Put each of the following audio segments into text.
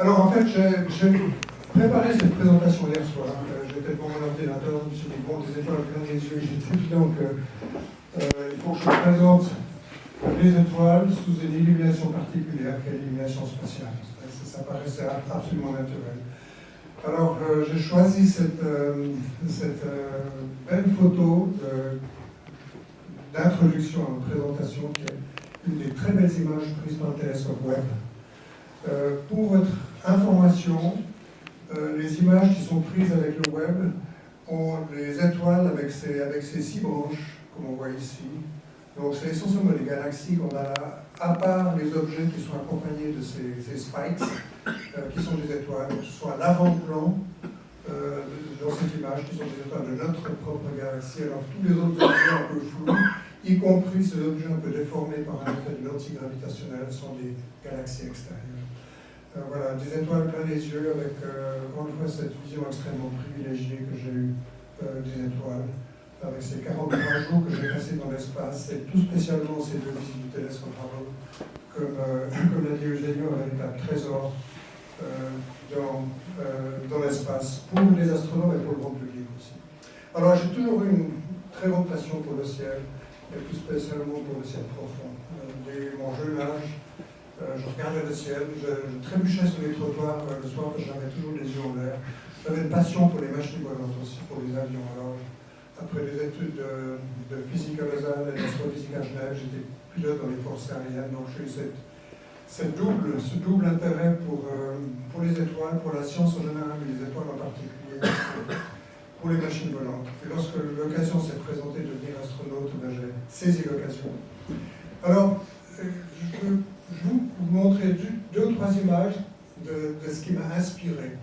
Alors en fait, j'ai préparé cette présentation hier soir. J'étais devant mon ordinateur, je me suis dit, bon, des étoiles plein les yeux, j'étais évident qu'il faut que je présente les étoiles sous une illumination particulière, qui est l'illumination spatiale. Ça paraissait absolument naturel. Alors j'ai choisi cette belle photo d'introduction à notre présentation, qui est une des très belles images prises par le télescope Webb. Pour votre information, les images qui sont prises avec le Webb ont les étoiles avec ces 6 branches, comme on voit ici. Donc c'est essentiellement des galaxies qu'on a là, à part les objets qui sont accompagnés de ces spikes, qui sont des étoiles, que ce soit à l'avant-plan dans cette image, qui sont des étoiles de notre propre galaxie. Alors tous les autres objets un peu flous, y compris ces objets un peu déformés par un effet de l'antigravitationnel, sont des galaxies extérieures. Voilà, des étoiles plein les yeux, avec encore une fois cette vision extrêmement privilégiée que j'ai eue des étoiles, avec ces 43 jours que j'ai passés dans l'espace, et tout spécialement ces 2 visites du télescope Hubble, comme l'a dit Eugenio, un véritable trésor dans l'espace, pour les astronomes et pour le grand public aussi. Alors j'ai toujours eu une très grande passion pour le ciel, et plus spécialement pour le ciel profond. Dès mon jeune âge, je regardais le ciel, je trébuchais sur les trottoirs le soir, j'avais toujours les yeux en l'air. J'avais une passion pour les machines volantes aussi, pour les avions. Alors, après des études de physique à Lausanne et d'astrophysique à Genève, j'étais pilote dans les forces aériennes, donc j'ai eu ce double intérêt pour les étoiles, pour la science en général, mais les étoiles en particulier, pour les machines volantes. Et lorsque l'occasion s'est présentée de devenir astronaute, j'ai saisi l'occasion. Alors, je vais vous montrer 2 ou 3 images de ce qui m'a inspiré.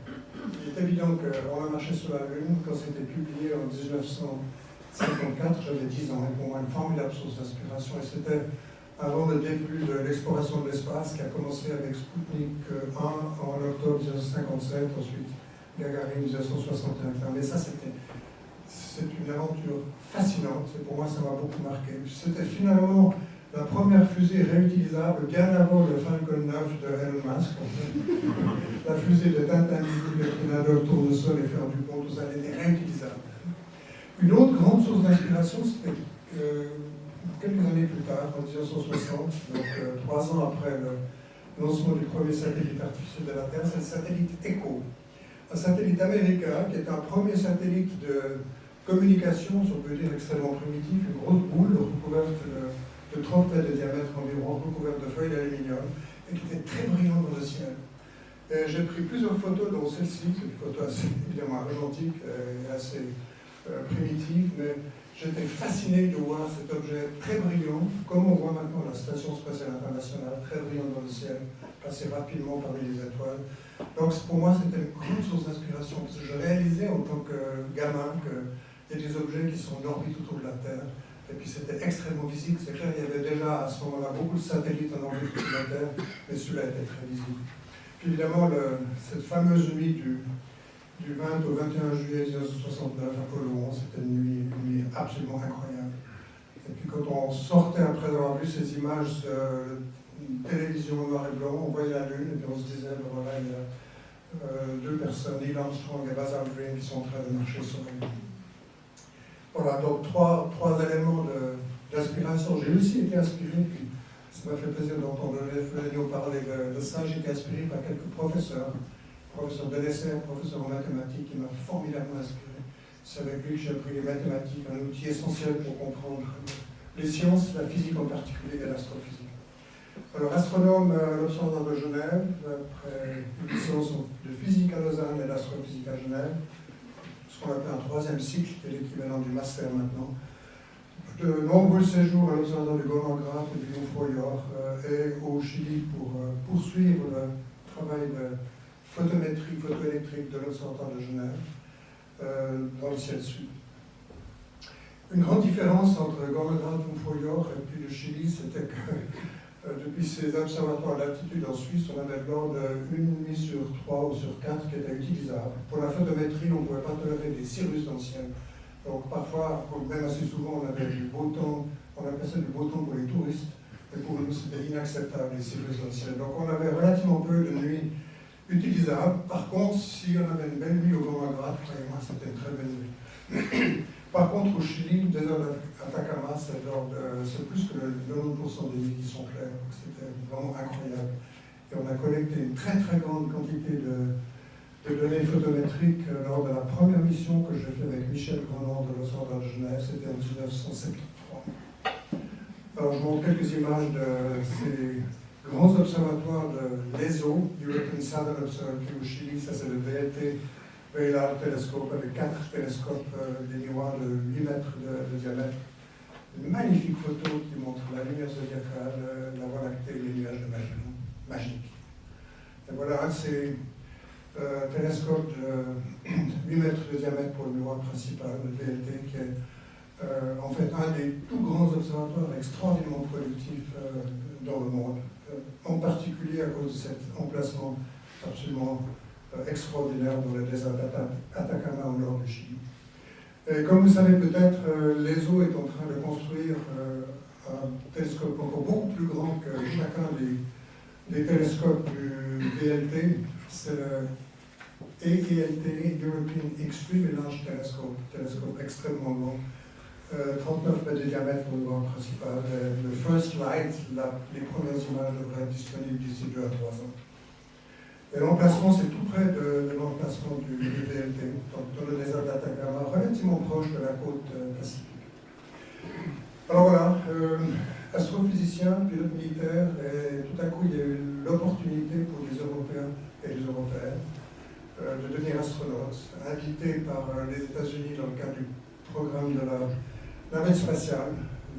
Il est évident qu'on a marché sur la Lune quand c'était publié en 1954, j'avais 10 ans, et pour moi une formidable source d'inspiration, et c'était avant le début de l'exploration de l'espace qui a commencé avec Sputnik 1 en octobre 1957, ensuite Gagarin 1961. Mais ça, c'est une aventure fascinante, et pour moi ça m'a beaucoup marqué. C'était finalement la première fusée réutilisable, bien avant le Falcon 9 de Elon Musk. La fusée de Tintin qui a le tournesol et faire du pont, tout ça, elle était réutilisable. Une autre grande source d'inspiration, c'était quelques années plus tard, en 1960, donc 3 ans après le lancement du premier satellite artificiel de la Terre, c'est le satellite ECHO. Un satellite américain qui est un premier satellite de communication, si on peut dire extrêmement primitif, une grosse boule recouverte de 30 mètres de diamètre environ, recouverte de feuilles d'aluminium, et qui était très brillante dans le ciel. J'ai pris plusieurs photos, dont celle-ci, c'est une photo assez évidemment argentique et assez primitive, mais j'étais fasciné de voir cet objet très brillant, comme on voit maintenant la Station spatiale internationale, très brillante dans le ciel, passer rapidement parmi les étoiles. Donc pour moi, c'était une grande source d'inspiration, parce que je réalisais en tant que gamin qu'il y a des objets qui sont en orbite autour de la Terre. Et puis c'était extrêmement visible, c'est clair, il y avait déjà à ce moment-là beaucoup de satellites en orbite autour de la Terre, mais celui-là était très visible. Puis évidemment, cette fameuse nuit du 20 au 21 juillet 1969, Apollo 11, c'était une nuit absolument incroyable. Et puis quand on sortait après avoir vu ces images de télévision noir et blanc, on voyait la Lune, et puis on se disait, ben voilà, il y a 2 personnes, Neil Armstrong et Buzz Aldrin, qui sont en train de marcher sur la Lune. Voilà, donc 3 éléments d'inspiration. J'ai aussi été inspiré, puis ça m'a fait plaisir d'entendre Eugenio parler de ça. J'ai été inspiré par quelques professeurs de l'essai, un professeur en mathématiques qui m'a formidablement inspiré. C'est avec lui que j'ai appris les mathématiques, un outil essentiel pour comprendre les sciences, la physique en particulier et l'astrophysique. Alors, astronome à l'Observatoire de Genève, après une licence de physique à Lausanne et d'astrophysique à Genève, ce qu'on appelle un 3e cycle, qui est l'équivalent du master maintenant. De nombreux séjours à l'Observatoire de Gormagrat et du Jungfraujoch et au Chili pour poursuivre le travail de photométrie, photoélectrique de l'Observatoire de Genève dans le ciel sud. Une grande différence entre Gormagrat, Jungfraujoch et puis le Chili, c'était que depuis ces observatoires d'altitude en Suisse, on avait de l'ordre d'une nuit sur 3 ou sur 4 qui était utilisable. Pour la photométrie, on ne pouvait pas tolérer des cirrus dans le ciel. Donc parfois, même assez souvent, on avait du beau temps, on appelait ça du beau temps pour les touristes, et pour nous, c'était inacceptable, les cirrus dans le ciel. Donc on avait relativement peu de nuits utilisable. Par contre, si on avait une belle nuit au Grand Magra, croyez-moi, c'était une très belle nuit. Par contre, au Chili, le désert d'Atacama, c'est plus que le 90% des nuits qui sont claires. C'était vraiment incroyable. Et on a collecté une très très grande quantité de données photométriques lors de la première mission que j'ai faite avec Michel Grenand de l'Observatoire de Genève, c'était en 1973. Alors je montre quelques images de ces grands observatoires de l'ESO, European Southern Observatory au Chili, ça c'est le VLT, Very Large Telescope, avec 4 télescopes, des miroirs de 8 mètres de diamètre. Une magnifique photo qui montre la lumière zodiacale, la Voie lactée, les nuages de Magellan, magique. Et voilà un de ces télescopes de 8 mètres de diamètre pour le miroir principal, le VLT, qui est en fait un des tout grands observatoires extraordinairement productifs dans le monde, en particulier à cause de cet emplacement absolument extraordinaire dans le désert d'Atacama au nord du Chili. Et comme vous savez peut-être, l'ESO est en train de construire un télescope encore beaucoup plus grand que chacun des télescopes du VLT. C'est le EELT, European Extremely Large Telescope, télescope extrêmement long, 39 mètres de diamètre pour le miroir principal. Le First Light, les premières images devraient être disponibles d'ici 2 à 3 ans. Et l'emplacement, c'est tout près de l'emplacement du VLT, dans le désert d'Atacama, relativement proche de la côte pacifique. Alors voilà, astrophysicien, pilote militaire, et tout à coup, il y a eu l'opportunité pour les Européens et les Européennes de devenir astronautes, invités par les États-Unis dans le cadre du programme de la navette spatiale.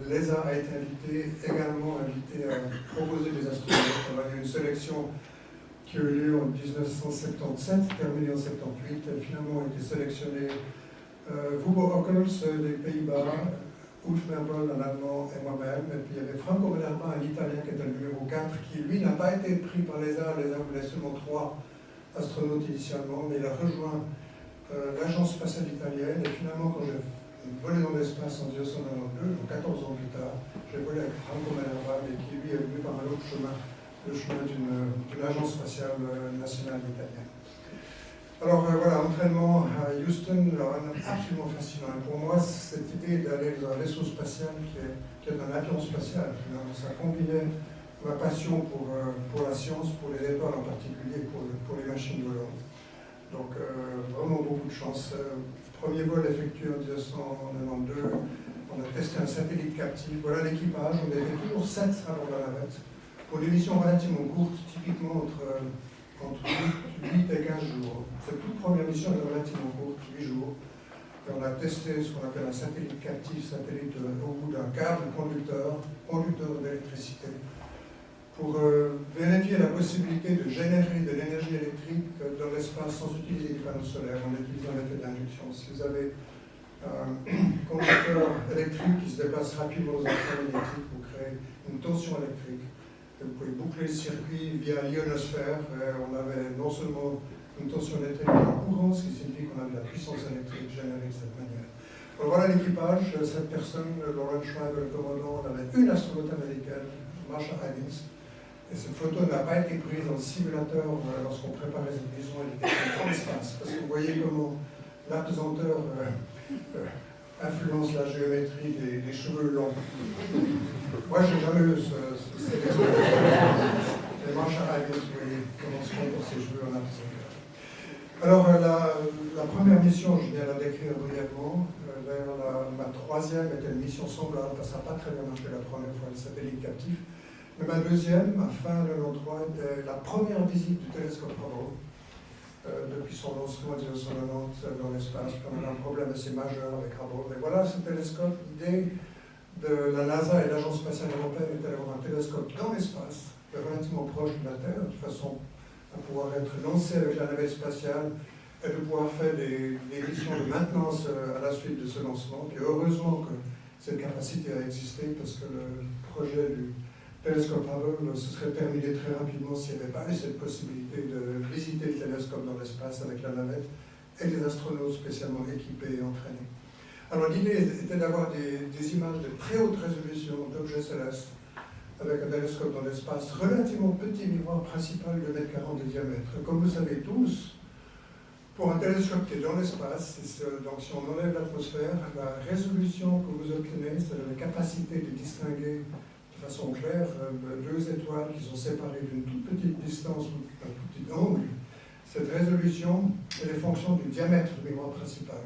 L'ESA a été également invité à proposer des astronautes. Alors, il y a eu une sélection qui a eu lieu en 1977, terminée en 1978, et finalement ont été sélectionnés Hugo Ockels des Pays-Bas, Ulf Merbold, un Allemand, et moi-même. Et puis il y avait Franco Bellarma, un Italien qui était le numéro 4, qui lui n'a pas été pris par l'ESA. L'ESA voulait seulement 3 astronautes initialement, mais il a rejoint l'agence spatiale italienne. Et finalement, quand j'ai volé dans l'espace en 1992, donc 14 ans plus tard, j'ai volé avec Franco Bellarma, mais qui lui est venu par un autre chemin, le chemin d'une agence spatiale nationale italienne. Alors voilà, entraînement à Houston, absolument fascinant. Et pour moi, cette idée d'aller dans un vaisseau spatial qui est un avion spatial, finalement, ça combinait ma passion pour la science, pour les étoiles en particulier, pour les machines volantes. Donc vraiment beaucoup de chance. Premier vol effectué en 1992, on a testé un satellite captif. Voilà l'équipage, on était toujours 7 à bord de la navette. Pour des missions relativement courtes, typiquement entre 8 et 15 jours. Cette toute première mission est relativement courte, 8 jours. Et on a testé ce qu'on appelle un satellite captif, satellite au bout d'un câble conducteur d'électricité, pour vérifier la possibilité de générer de l'énergie électrique dans l'espace sans utiliser des panneaux solaires, en utilisant l'effet d'induction. Si vous avez un conducteur électrique qui se déplace rapidement dans un champ magnétique, vous créez une tension électrique. Vous pouvez boucler le circuit via l'ionosphère. On avait non seulement une tension électrique mais un courant, ce qui signifie qu'on avait la puissance électrique générée de cette manière. Alors voilà l'équipage, 7 personnes, Lawrence Schreiber, le commandant, on avait une astronaute américaine, Marsha Higgins. Et cette photo n'a pas été prise dans le simulateur lorsqu'on préparait cette mission, elle était dans l'espace. Parce que vous voyez comment l'apesanteur influence la géométrie des cheveux longs. Moi, je n'ai jamais eu cette expérience. Mais Marsha Higgins, vous voyez comment se comportent ses cheveux en apesanteur. Alors, la première mission, je viens la décrire brièvement. D'ailleurs, ma troisième était une mission semblable, parce que ça n'a pas très bien marché la première fois, le satellite captif. Mais ma deuxième, à fin 1993, était la première visite du télescope Hubble, depuis son lancement en 1990 dans l'espace. On a un problème assez majeur avec Hubble. Mais voilà ce télescope. L'idée de la NASA et l'Agence spatiale européenne était d'avoir un télescope dans l'espace, relativement proche de la Terre, de façon à pouvoir être lancé avec la navette spatiale et de pouvoir faire des missions de maintenance à la suite de ce lancement. Puis heureusement que cette capacité a existé, parce que le projet du télescope Hubble se serait terminé très rapidement s'il n'y avait pas eu cette possibilité de visiter le télescope dans l'espace avec la navette et des astronautes spécialement équipés et entraînés. Alors l'idée était d'avoir des images de très haute résolution d'objets célestes avec un télescope dans l'espace, relativement petit miroir principal de 1,40 m de diamètre. Comme vous savez tous, pour un télescope qui est dans l'espace, donc si on enlève l'atmosphère, la résolution que vous obtenez, c'est-à-dire la capacité de distinguer de façon claire deux étoiles qui sont séparées d'une toute petite distance ou d'un tout petit angle, cette résolution, elle est fonction du diamètre du miroir principal.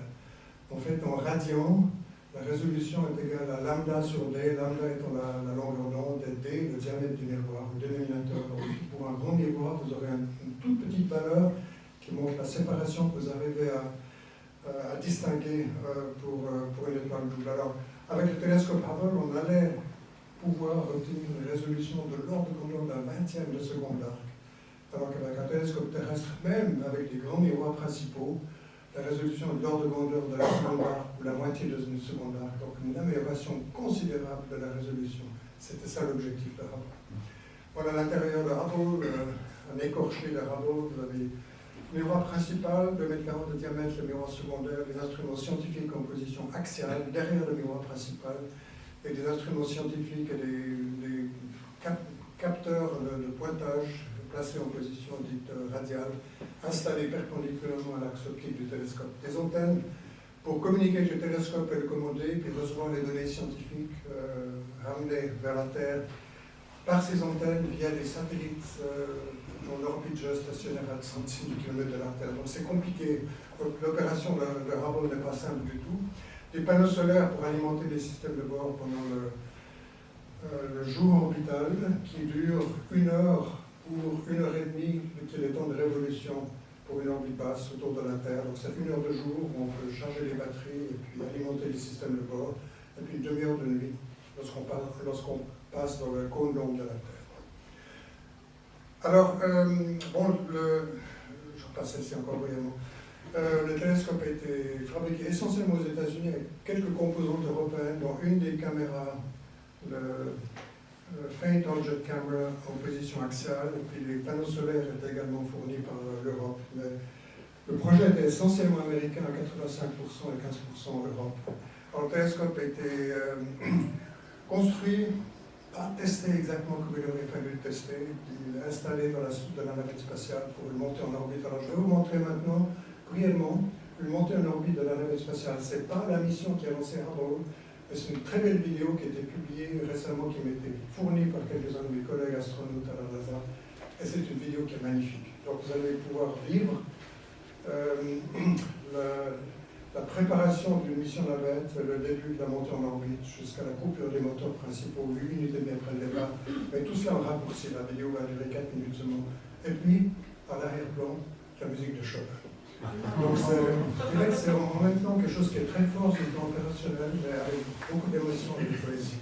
En fait, en radian, la résolution est égale à lambda sur d, lambda étant la longueur d'onde, et d, le diamètre du miroir, le dénominateur. Donc, pour un grand miroir, vous aurez une toute petite valeur qui montre la séparation que vous arrivez à distinguer pour une étoile double. Alors, avec le télescope Hubble, on allait pouvoir obtenir une résolution de l'ordre de grandeur d'un 20e de seconde d'arc. Alors qu'avec un télescope terrestre, même avec des grands miroirs principaux, la résolution est de l'ordre de grandeur de la seconde d'arc ou la moitié d'une seconde d'arc. Donc une amélioration considérable de la résolution. C'était ça l'objectif de Hubble. Voilà l'intérieur de Hubble, un écorché de Hubble. Vous avez le miroir principal, 2,40 m de diamètre, le miroir secondaire, des instruments scientifiques en position axiale derrière le miroir principal, et des instruments scientifiques et des capteurs de pointage placés en position dite radiale, installés perpendiculairement à l'axe optique du télescope. Des antennes pour communiquer avec le télescope et le commander, puis recevoir les données scientifiques ramenées vers la Terre par ces antennes via des satellites en orbite géostationnaire à 36 km de la Terre. Donc c'est compliqué. L'opération de Hubble n'est pas simple du tout. Des panneaux solaires pour alimenter les systèmes de bord pendant le jour orbital qui dure 1 heure pour 1 heure et demie, qui est le temps de révolution pour une orbite basse autour de la Terre. Donc c'est 1 heure de jour où on peut charger les batteries et puis alimenter les systèmes de bord, et puis 1 demi-heure de nuit lorsqu'on passe dans le cône d'onde de la Terre. Alors, je repasse celle-ci encore brièvement. Le télescope a été fabriqué essentiellement aux États-Unis avec quelques composantes européennes, dont une des caméras, le Faint Object Camera en position axiale, et puis les panneaux solaires étaient également fournis par l'Europe. Mais le projet était essentiellement américain à 85% et 15% en Europe. Alors, le télescope a été construit, pas testé exactement comme il aurait fallu le tester, il est installé dans la soute de la navette spatiale pour le monter en orbite. Alors, je vais vous montrer maintenant brièvement une montée en orbite de la navette spatiale. Ce n'est pas la mission qui a lancé Hubble, mais c'est une très belle vidéo qui a été publiée récemment, qui m'a été fournie par quelques-uns de mes collègues astronautes à la NASA. Et c'est une vidéo qui est magnifique. Donc vous allez pouvoir vivre la préparation d'une mission navette, le début de la montée en orbite, jusqu'à la coupure des moteurs principaux, 8 minutes et demie après le départ. Mais tout cela en raccourci. La vidéo va durer 4 minutes seulement. Et puis, à l'arrière-plan, la musique de Chopin. Donc c'est en même temps quelque chose qui est très fort sur le plan opérationnel, mais avec beaucoup d'émotion et de poésie.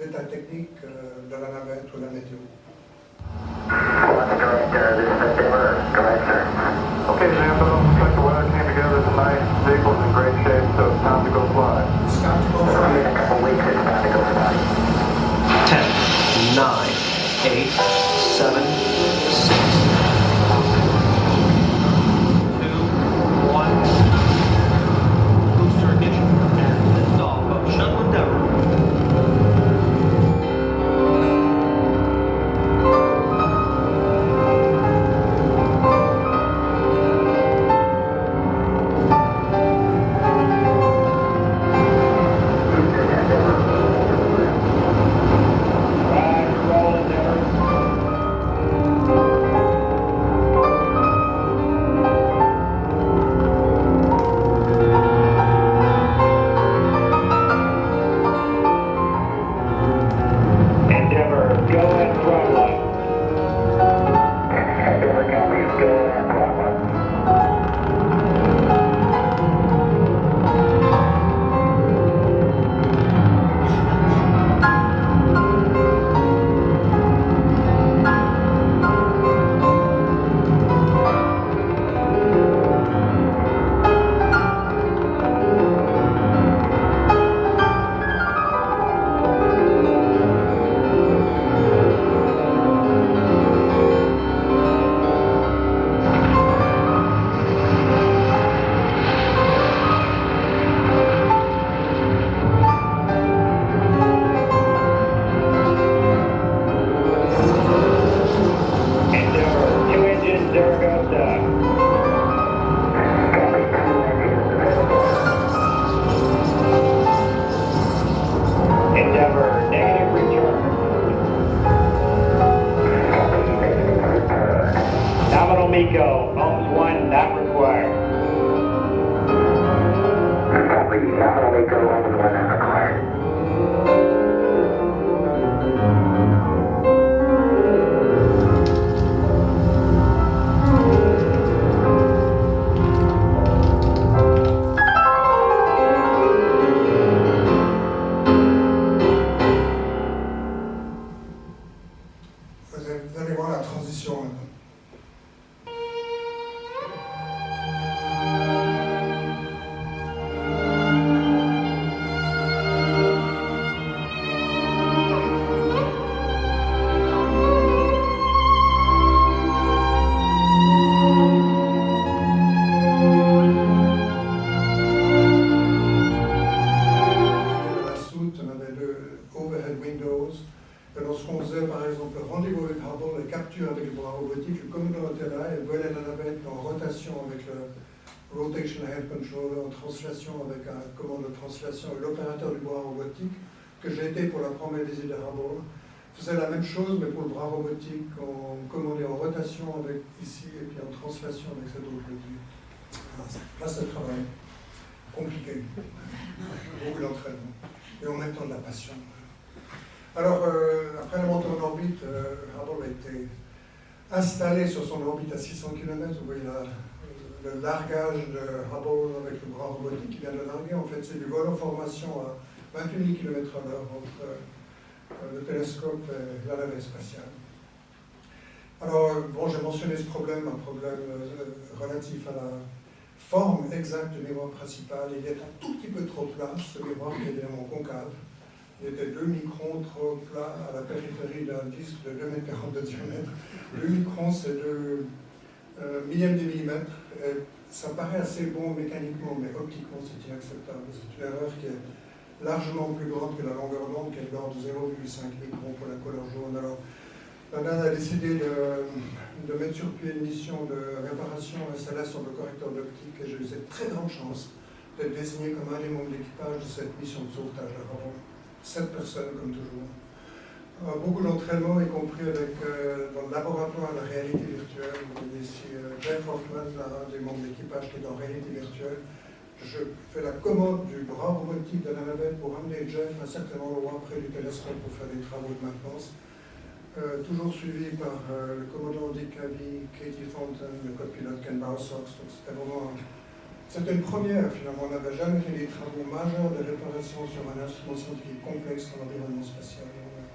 L'état technique de la navette ou la météo. Okay, Sam, looks like the weather came together tonight. The vehicle's in great shape, so it's time to go fly. It's time to go fly. In a couple weeks, it's time to go fly. 10, 9, 8, 7, 6, 2, 1. Booster ignition and liftoff of Shuttle Endeavour. Echo, Holmes 1, not required. Copy, Capital Echo, Holmes 1, not required. Vous allez voir la transition maintenant. La soute, on avait deux overhead windows. Et lorsqu'on faisait par exemple le rendez-vous avec Hubble, les captures avec le bras robotique, le commandant était là et volait la navette en rotation avec le Rotation Head Controller, en translation avec un commande de translation et l'opérateur du bras robotique, que j'ai été pour la première visite de Hubble, faisait la même chose mais pour le bras robotique, on commandait en rotation avec ici et puis en translation avec cette autre outil. Là c'est le travail compliqué, beaucoup d'entraînement et en même temps de la passion. Alors, après la montée en orbite, Hubble a été installé sur son orbite à 600 km. Vous voyez le largage de Hubble avec le bras robotique qui vient de larguer. En fait, c'est du vol en formation à 28 km/h entre le télescope et la navette spatiale. Alors, bon, j'ai mentionné ce problème, un problème relatif à la forme exacte du miroir principal. Il est un tout petit peu trop plat, ce miroir qui est évidemment concave. Il était 2 microns trop plat à la périphérie d'un disque de 2,40 m de diamètre. 2 microns, c'est 2 millièmes de millimètre. Et ça paraît assez bon mécaniquement, mais optiquement, c'est inacceptable. C'est une erreur qui est largement plus grande que la longueur d'onde, qui est de l'ordre de 0,5 microns pour la couleur jaune. Alors, la NASA a décidé de mettre sur pied une mission de réparation et installation de correcteur d'optique, et j'ai eu cette très grande chance d'être désigné comme un des membres d'équipage de cette mission de sauvetage. Alors, 7 personnes, comme toujours. Beaucoup d'entraînement, y compris avec, dans le laboratoire de la réalité virtuelle. Vous voyez ici Jeff Hoffman, un des membres de l'équipage qui est en réalité virtuelle. Je fais la commande du bras robotique de la navette pour amener Jeff à un certain endroit près du télescope pour faire des travaux de maintenance. Toujours suivi par le commandant Dick Cavey, Katie Thornton, le copilote Ken Bowsox. Donc c'était vraiment c'était une première, finalement. On n'avait jamais fait des travaux majeurs de réparation sur un instrument scientifique complexe dans l'environnement spatial.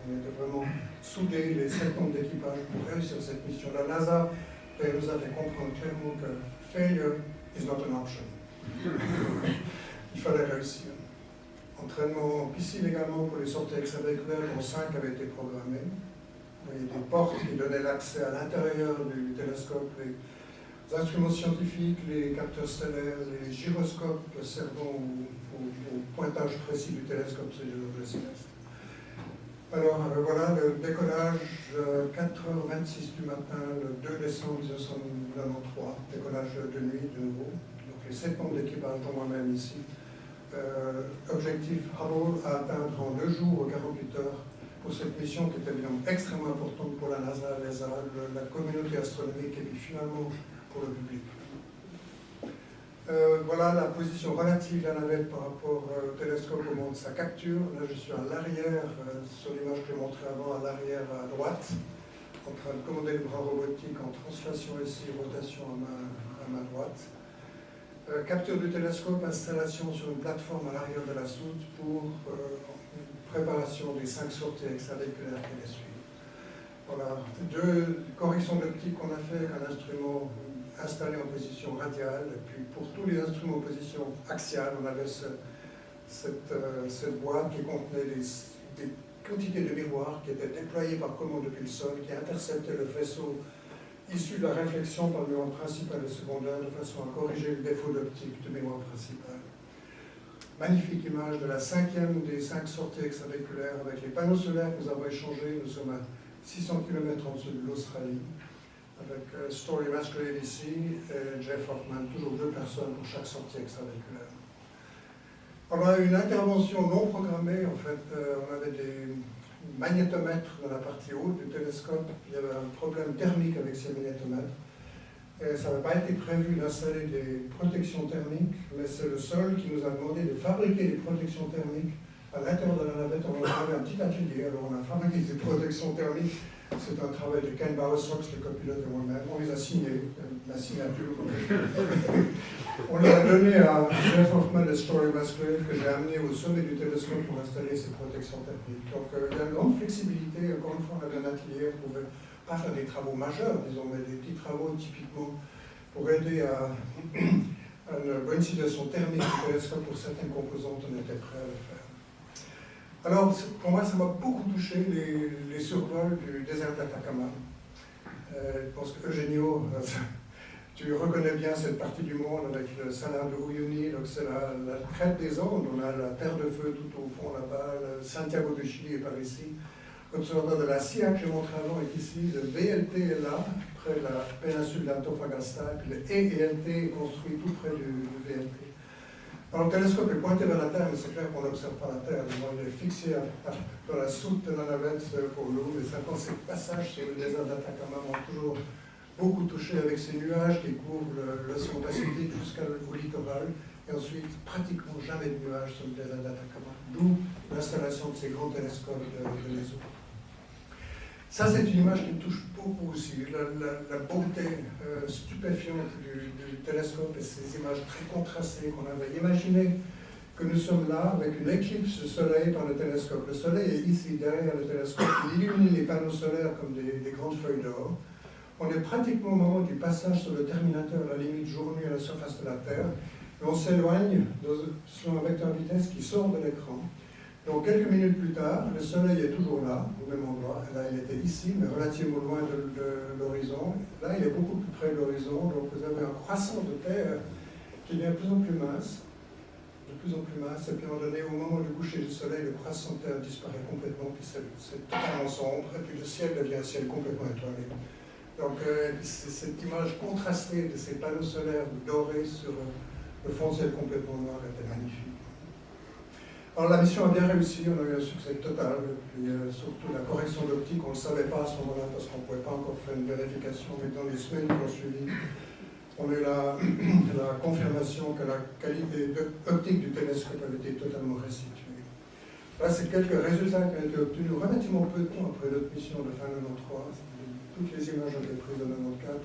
On était vraiment soudés, les 7 membres d'équipage, pour réussir cette mission. La NASA nous a fait comprendre clairement que failure is not an option. Il fallait réussir. Entraînement en piscine également pour les sorties extravéhiculaires, dont 5 avaient été programmées. Vous voyez des portes qui donnaient l'accès à l'intérieur du télescope. Les instruments scientifiques, les capteurs stellaires, les gyroscopes servant au pointage précis du télescope céleste. Alors voilà le décollage 4h26 du matin, le 2 décembre 1993, décollage de nuit de nouveau. Donc les 7 membres d'équipage, dont moi-même ici. Objectif Hubble à atteindre en 2 jours, 48 heures, pour cette mission qui était évidemment extrêmement importante pour la NASA, l'ESA, la communauté astronomique et puis finalement pour le public. Voilà la position relative de la navette par rapport au télescope au moment de sa capture. Là, je suis à l'arrière, sur l'image que j'ai montrée avant, à l'arrière à droite, en train de commander le bras robotique en translation ici, rotation à ma droite. Capture du télescope, installation sur une plateforme à l'arrière de la soute pour préparation des 5 sorties extravéhiculaires qui les suivent. Voilà, 2 corrections d'optique qu'on a fait avec un instrument installé en position radiale, et puis pour tous les instruments en position axiale, on avait cette boîte qui contenait des quantités de miroirs qui étaient déployés par commande depuis le sol, qui interceptaient le faisceau issu de la réflexion par le miroir principal et secondaire, de façon à corriger le défaut d'optique du miroir principal. Magnifique image de la 5e des 5 sorties extravéhiculaires avec les panneaux solaires que nous avons échangés. Nous sommes à 600 km en dessous de l'Australie, avec Story Masquerade ici et Jeff Hoffman, toujours 2 personnes pour chaque sortie extravéhiculaire. On a une intervention non programmée, en fait, on avait des magnétomètres dans la partie haute du télescope, il y avait un problème thermique avec ces magnétomètres. Et ça n'avait pas été prévu d'installer des protections thermiques, mais c'est le sol qui nous a demandé de fabriquer des protections thermiques à l'intérieur de la navette. On avait un petit atelier, alors on a fabriqué des protections thermiques. C'est un travail de Ken Bowersox, le copilote et moi-même. On les a signés, ma signature. On les a donnés à Jeff Hoffman de Story Musgrave, que j'ai amené au sommet du télescope pour installer ces protections thermiques. Donc il y a une grande flexibilité. Encore une fois, on avait un atelier, on pouvait pas faire des travaux majeurs, disons, mais des petits travaux typiquement pour aider à une bonne situation thermique du télescope. Pour certaines composantes, on était prêt à le faire. Alors, pour moi, ça m'a beaucoup touché, les survols du désert d'Atacama. Je pense que Eugenio, tu reconnais bien cette partie du monde avec le Salar de Uyuni, donc c'est la crête des Andes, on a la Terre de Feu tout au fond là-bas, Santiago de Chili est par ici. L'observatoire de la CIA que j'ai montré avant est ici, le VLT est là, près de la péninsule d'Antofagasta, et puis le ELT est construit tout près du VLT. Alors le télescope est pointé vers la Terre, mais c'est clair qu'on n'observe pas la Terre. Il est fixé dans la soute de la navette pour nous, et certains ces passages sur le désert d'Atacama m'ont toujours beaucoup touché avec ces nuages qui couvrent l'océan Pacifique jusqu'au littoral, et ensuite pratiquement jamais de nuages sur le désert d'Atacama, d'où l'installation de ces grands télescopes de l'ESO. Ça, c'est une image qui me touche beaucoup aussi, la beauté stupéfiante du télescope et ces images très contrastées qu'on avait imaginé que nous sommes là avec une éclipse de soleil par le télescope. Le soleil est ici, derrière le télescope, il illumine les panneaux solaires comme des grandes feuilles d'or. On est pratiquement au moment du passage sur le terminateur, la limite jour-nuit à la surface de la Terre, et on s'éloigne sur un vecteur vitesse qui sort de l'écran. Donc quelques minutes plus tard, le soleil est toujours là, au même endroit. Là, il était ici, mais relativement loin de l'horizon. Là, il est beaucoup plus près de l'horizon. Donc vous avez un croissant de terre qui devient de plus en plus mince. Et puis à un moment donné, au moment du coucher du soleil, le croissant de terre disparaît complètement, puis c'est totalement sombre, et puis le ciel devient un ciel complètement étoilé. Donc c'est cette image contrastée de ces panneaux solaires dorés sur le fond de ciel complètement noir était magnifique. Alors la mission a bien réussi, on a eu un succès total, et puis surtout la correction d'optique, on ne le savait pas à ce moment-là parce qu'on ne pouvait pas encore faire une vérification, mais dans les semaines qui ont suivi, on a eu la confirmation que la qualité optique du télescope avait été totalement restituée. Là, c'est quelques résultats qui ont été obtenus relativement peu de temps après notre mission de fin 93. Toutes les images ont été prises en 94.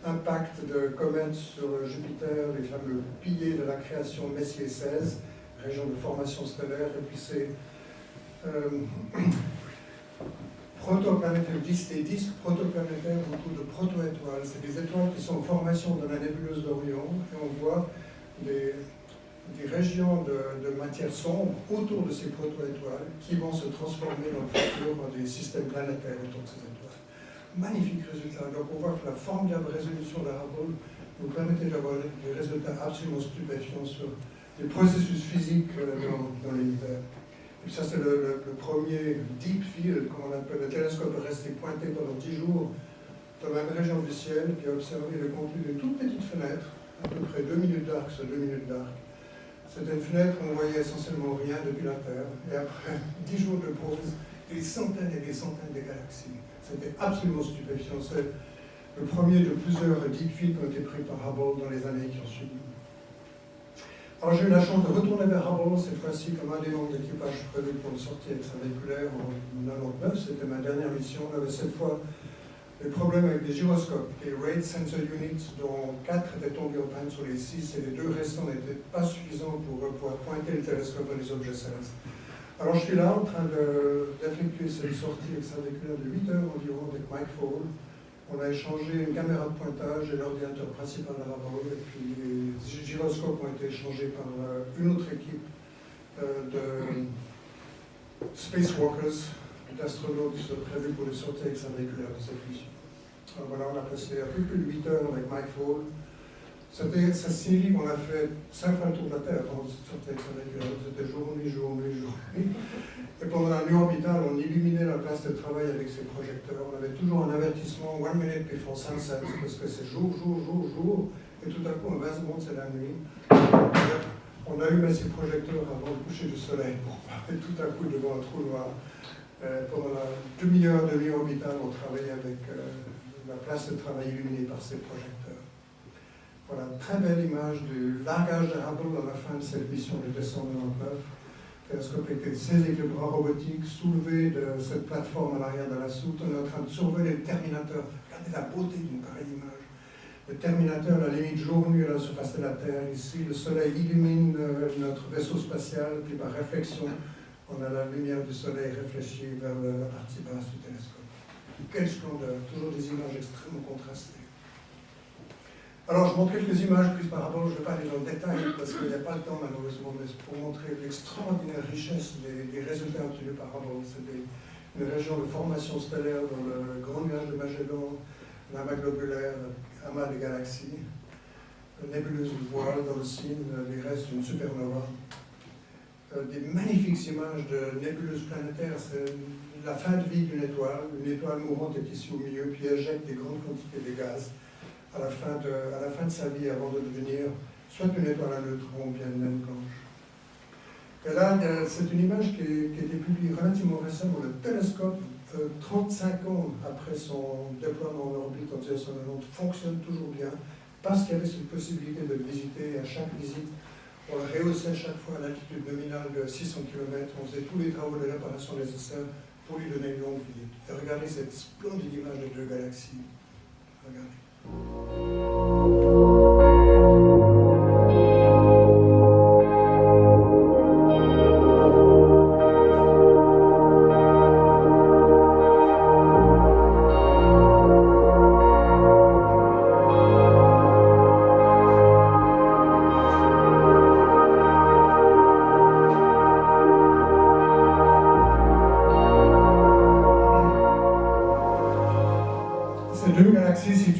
Impact de comètes sur Jupiter, les fameux piliers de la création Messier 16, région de formation stellaire, et puis c'est protoplanétaires, des disques protoplanétaires autour de proto-étoiles. C'est des étoiles qui sont en formation dans la nébuleuse d'Orion, et on voit des régions de matière sombre autour de ces proto-étoiles qui vont se transformer dans le futur en des systèmes planétaires autour de ces étoiles. Magnifique résultat. Donc on voit que la formidable résolution de Hubble nous permettait d'avoir des résultats absolument stupéfiants sur les processus physiques dans l'univers. Et puis ça, c'est le premier deep field, comme on appelle. Le télescope est resté pointé pendant 10 jours dans la même région du ciel, puis a observé le contenu d'une toute petite fenêtre, à peu près 2 minutes d'arc sur 2 minutes d'arc. C'était une fenêtre où on voyait essentiellement rien depuis la Terre. Et après 10 jours de pause, des centaines et des centaines de galaxies. C'était absolument stupéfiant. C'est le premier de plusieurs deep fields qui ont été pris par Hubble dans les années qui ont suivi. Alors j'ai eu la chance de retourner vers Hubble, cette fois-ci comme un des membres d'équipage prévu pour une sortie extravéhiculaire en 1999. C'était ma dernière mission. On avait cette fois des problèmes avec des gyroscopes, des Rate Sensor Units, dont 4 étaient tombés en panne sur les 6, et les 2 restants n'étaient pas suffisants pour pouvoir pointer le télescope vers les objets célestes. Alors je suis là en train d'effectuer cette sortie extravéhiculaire de 8 heures environ avec Mike Fall. On a échangé une caméra de pointage et l'ordinateur principal à Hubble, et puis les gyroscopes ont été échangés par une autre équipe de spacewalkers, d'astronautes prévus pour les sorties extravéhiculaires de cette mission. Alors voilà, on a passé un peu plus de 8 heures avec Mike Fall. Ça signifie qu'on a fait 5 fois le tour de la Terre pendant cette sortie extravéhiculaire. C'était jour-nuit, jour-nuit, jour-nuit. Et pendant la nuit orbitale, on illuminait la place de travail avec ces projecteurs. On avait toujours un avertissement 1 minute before sunset, parce que c'est jour, jour, jour, jour. Et tout à coup, en 20 secondes, c'est la nuit. On allumait ces projecteurs avant le coucher du soleil pour parler tout à coup devant un trou noir. Pendant la demi-heure de nuit orbitale, on travaillait avec la place de travail illuminée par ces projecteurs. Voilà, très belle image du largage de Hubble à la fin de cette mission de décembre 1999. Le télescope était saisi avec le bras robotique, soulevé de cette plateforme à l'arrière de la soute. On est en train de survoler le Terminateur. Regardez la beauté d'une pareille image. Le Terminateur, la limite jour-nuit à la surface de la Terre. Ici, le soleil illumine notre vaisseau spatial, puis par réflexion, on a la lumière du soleil réfléchie vers la partie basse du télescope. Quelle splendeur, toujours des images extrêmement contrastées. Alors, je montre quelques images prises par rapport, je ne vais pas aller dans le détail parce qu'il n'y a pas le temps malheureusement, mais pour montrer l'extraordinaire richesse des résultats obtenus par Hubble. C'est une région de formation stellaire dans le grand nuage de Magellan, l'amas globulaire, amas des galaxies, nébuleuse du voile dans le cygne, les restes d'une supernova. Des magnifiques images de nébuleuses planétaires, c'est la fin de vie d'une étoile. Une étoile mourante est ici au milieu, puis éjecte des grandes quantités de gaz à la fin de sa vie avant de devenir soit une étoile à neutrons ou bien une naine blanche. Et là, c'est une image qui a été publiée relativement récemment. Le télescope, 35 ans après son déploiement en orbite en 1990, fonctionne toujours bien parce qu'il y avait cette possibilité de le visiter. À chaque visite, on le rehaussait chaque fois à l'altitude nominale de 600 km. On faisait tous les travaux de réparation nécessaires pour lui donner une longue vie. Et regardez cette splendide image des deux galaxies. Regardez.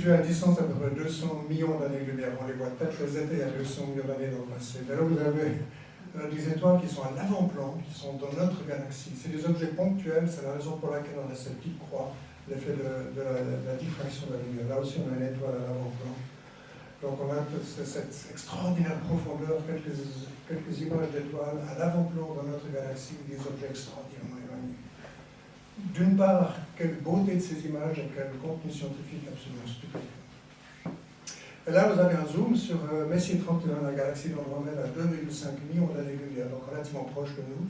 À distance d'à peu près 200 millions d'années-lumière. On les voit peut-être les étaient à 200 millions d'années dans le passé. Mais là, vous avez des étoiles qui sont à l'avant-plan, qui sont dans notre galaxie. C'est des objets ponctuels, c'est la raison pour laquelle on a cette petite croix, l'effet de la diffraction de la lumière. Là aussi, on a une étoile à l'avant-plan. Donc on a cette extraordinaire profondeur, quelques images d'étoiles à l'avant-plan dans notre galaxie, des objets extraordinairement éloignés. D'une part, quelle beauté de ces images et quel contenu scientifique absolument stupéfiant. Et là, vous avez un zoom sur Messier 31, la galaxie d'Andromède à 2,5 millions d'années-lumière, donc relativement proche de nous.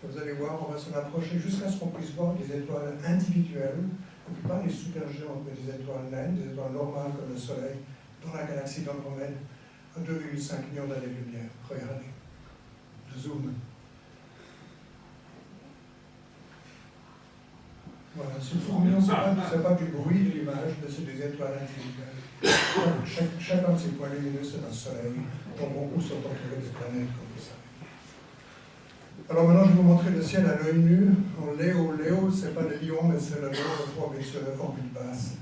Et vous allez voir, on va s'en approcher jusqu'à ce qu'on puisse voir des étoiles individuelles, donc pas les supergéantes, mais des étoiles naines, des étoiles normales comme le Soleil, dans la galaxie d'Andromède à 2,5 millions d'années-lumière. Regardez, le zoom. Voilà, ce fourmillant, ce n'est pas du bruit de l'image, mais c'est des étoiles individuelles. Chacun de ces points lumineux, c'est un soleil, dont beaucoup sont entourés de planètes, comme vous savez. Alors maintenant, je vais vous montrer le ciel à l'œil nu. En Léo, ce n'est pas le lion, mais c'est le lion de orbite sur orbite basse.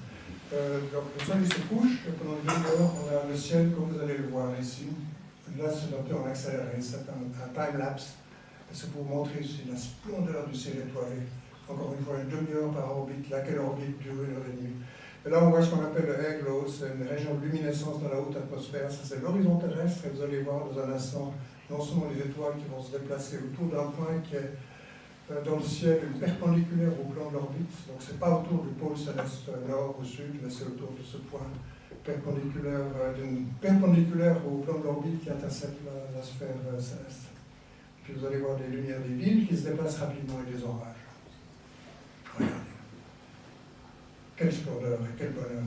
Donc le soleil se couche, et pendant 2 heures, on a le ciel comme vous allez le voir ici. Là, c'est un peu en accéléré, c'est un time-lapse. C'est pour vous montrer ici la splendeur du ciel étoilé. Encore une fois, une demi-heure par orbite, laquelle orbite dure 1h30. Et là, on voit ce qu'on appelle le halo, c'est une région de luminescence dans la haute atmosphère. Ça, c'est l'horizon terrestre, et vous allez voir dans un instant non seulement les étoiles qui vont se déplacer autour d'un point qui est dans le ciel perpendiculaire au plan de l'orbite. Donc, ce n'est pas autour du pôle céleste nord ou sud, mais c'est autour de ce point perpendiculaire au plan de l'orbite qui intercepte la sphère céleste. Puis vous allez voir des lumières des villes qui se déplacent rapidement et des orages. Regardez. Quelle splendeur et quel bonheur.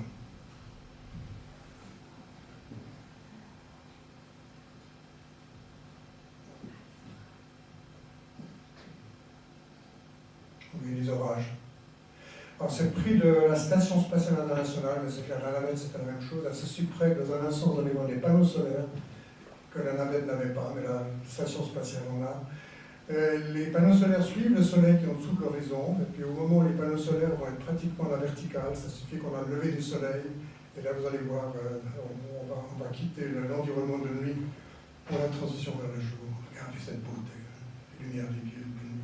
Oui, les orages. Alors, c'est le prix de la Station Spatiale Internationale, mais c'est clair, la navette, c'était la même chose. Elle se supprès dans un instant, vous allez voir des panneaux solaires que la navette n'avait pas, mais la Station Spatiale en a. Les panneaux solaires suivent le soleil qui est en dessous de l'horizon, et puis au moment où les panneaux solaires vont être pratiquement à la verticale, ça suffit qu'on a le lever du soleil, et là vous allez voir, on va quitter l'environnement de nuit pour la transition vers le jour. Regardez cette beauté, les lumières des villes de nuit.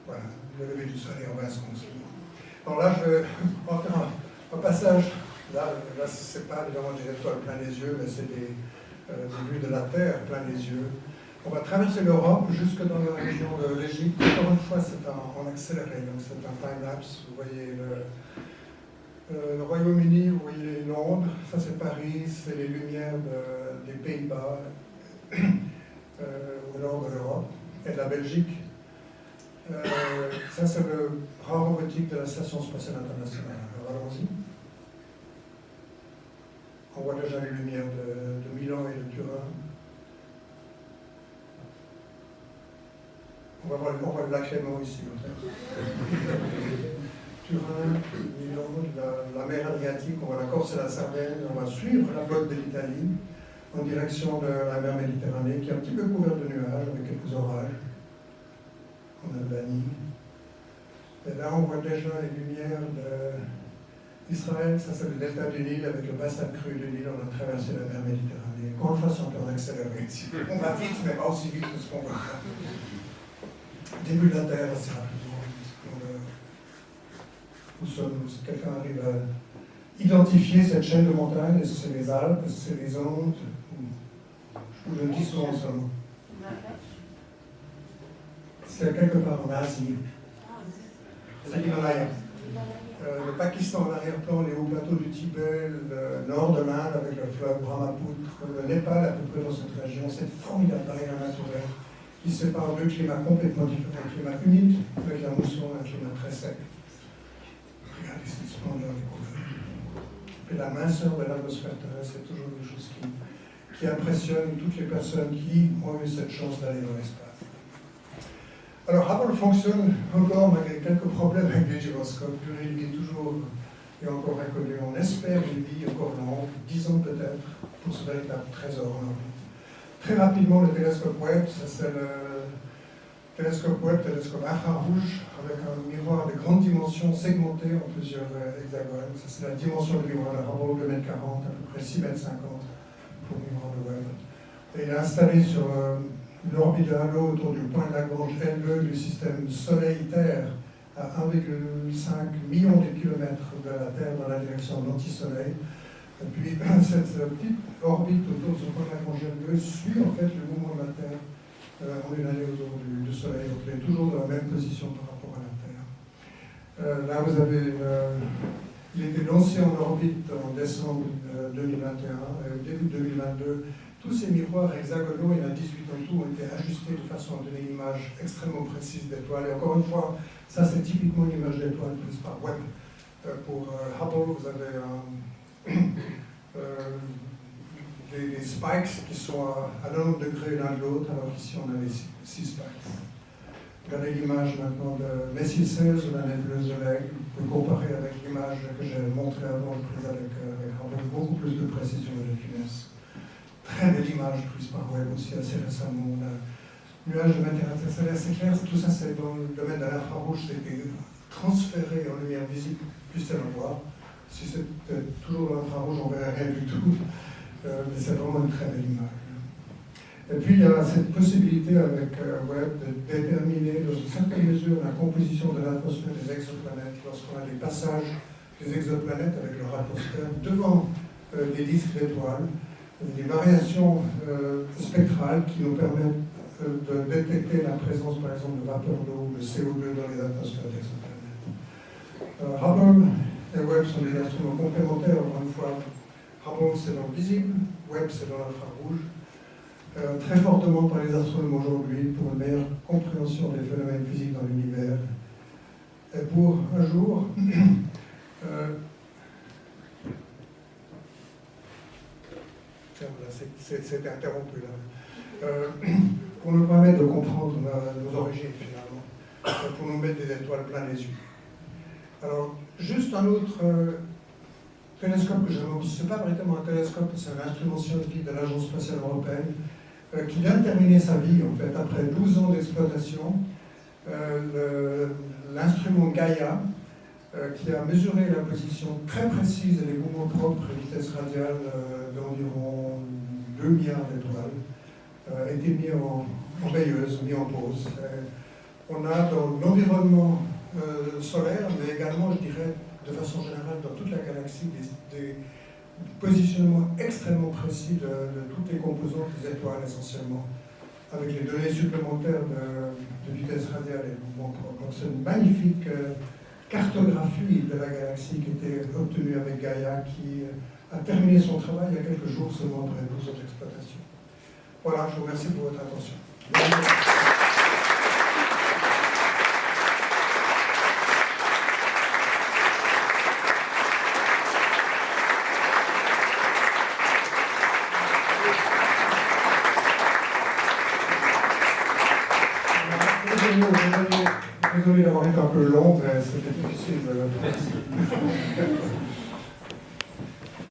Voilà, le lever du soleil en 20 secondes. Alors là, on va faire un passage. Là ce n'est pas évidemment des étoiles plein les yeux, mais c'est des vues de la Terre plein les yeux. On va traverser l'Europe jusque dans la région de l'Égypte. Encore une fois, c'est en accéléré, donc c'est un time-lapse. Vous voyez le Royaume-Uni, vous voyez Londres, ça c'est Paris, c'est les lumières des Pays-Bas au nord de l'Europe et de la Belgique. Ça c'est le bras robotique de la Station spatiale internationale. Alors allons-y. On voit déjà les lumières de Milan et de Turin. On va voir le lac Léman ici. Turin, Milan, la mer Adriatique, on voit la Corse et la Sardaigne, on va suivre la côte de l'Italie en direction de la mer Méditerranée qui est un petit peu couverte de nuages avec quelques orages en Albanie. Et là on voit déjà les lumières d'Israël, ça c'est le delta du Nil avec le bassin cru du Nil, on a traversé la mer Méditerranée. Encore une fois, c'est encore accéléré. On va vite, mais pas aussi vite que ce qu'on va faire. Début de la Terre, assez rapidement. Où sommes-nous? Si quelqu'un arrive à identifier cette chaîne de montagnes, est-ce que c'est les Alpes, est-ce que c'est les Andes, ou le Disco en sommes? C'est quelque part en Asie. C'est l'Himalaya. Le Pakistan en arrière-plan, les hauts plateaux du Tibet, le nord de l'Inde avec le fleuve Brahmaputra, le Népal à peu près dans cette région, cette formidable barrière naturelle qui sépare deux climats complètement différents, un climat humide avec la mousson, un climat très sec. Regardez cette splendeur découverte. Et la minceur de l'atmosphère terrestre, c'est toujours quelque chose qui impressionne toutes les personnes qui ont eu cette chance d'aller dans l'espace. Alors Hubble fonctionne encore malgré quelques problèmes avec les gyroscopes. Il est toujours et encore inconnu. On espère une vie encore longue, 10 ans peut-être, pour ce véritable trésor en orbite. Très rapidement, le télescope Webb, ça c'est le télescope Webb, télescope infrarouge, avec un miroir de grande dimension segmenté en plusieurs hexagones. Ça c'est la dimension du miroir de Hubble, 2,40 m, à peu près 6,50 m pour le miroir de Webb. Et il est installé sur l'orbite de halo autour du point de Lagrange L2 du système Soleil-Terre à 1,5 million de kilomètres de la Terre dans la direction de l'anti-Soleil. Et puis cette petite orbite autour de ce point de Lagrange L2 suit en fait le mouvement de la Terre en une année autour du Soleil. Donc il est toujours dans la même position par rapport à la Terre. Là vous avez il a été lancé en orbite en décembre 2021, début 2022. Tous ces miroirs hexagonaux, il y en a 18 en tout, ont été ajustés de façon à donner une image extrêmement précise d'étoile. Et encore une fois, ça c'est typiquement une image d'étoile prise par Webb. Pour Hubble, vous avez des spikes qui sont à 90 degrés l'un de l'autre, alors qu'ici on a les 6 spikes. Regardez l'image maintenant de Messier 16 ou la nébuleuse de l'Aigle. Vous pouvez comparer avec l'image que j'ai montrée avant, prise avec Hubble, beaucoup plus de précision et de finesse. Très belle image prise par Webb aussi assez récemment. Le nuage de matière interstellaire, c'est clair, tout ça c'est dans le domaine de l'infrarouge, c'était transféré en lumière visible, puisse-t-elle en voir. Si c'était toujours dans l'infrarouge, on ne verrait rien du tout, mais c'est vraiment une très belle image. Et puis il y a cette possibilité avec Webb de déterminer dans une certaine mesure la composition de l'atmosphère des exoplanètes lorsqu'on a des passages des exoplanètes avec leur atmosphère devant des disques d'étoiles. Des variations spectrales qui nous permettent de détecter la présence, par exemple, de vapeur d'eau ou de CO2 dans les atmosphères d'exoplanètes. Hubble et Webb sont des instruments complémentaires, encore une fois. Hubble, c'est dans le visible, Webb, c'est dans l'infrarouge. Très fortement par les astronomes aujourd'hui pour une meilleure compréhension des phénomènes physiques dans l'univers. Et pour un jour, c'était interrompu là. Pour nous permettre de comprendre nos origines finalement, pour nous mettre des étoiles plein les yeux. Alors, juste un autre télescope que j'aime, c'est pas véritablement un télescope, c'est un instrument scientifique de l'Agence spatiale européenne qui vient de terminer sa vie en fait, après 12 ans d'exploitation. L'instrument Gaia, qui a mesuré la position très précise et les mouvements propres et vitesse radiale d'environ 2 milliards d'étoiles, a été mis en veilleuse, mis en pause. On a dans l'environnement solaire, mais également, je dirais, de façon générale, dans toute la galaxie, des positionnements extrêmement précis de toutes les composantes des étoiles, essentiellement. avec les données supplémentaires de vitesse radiale et de mouvement propre. Donc c'est une magnifique cartographie de la galaxie qui était obtenue avec Gaia, qui a terminé son travail il y a quelques jours seulement après 12 ans d'exploitation. Voilà, je vous remercie pour votre attention. Désolé d'avoir été un peu long, mais c'était difficile. Merci.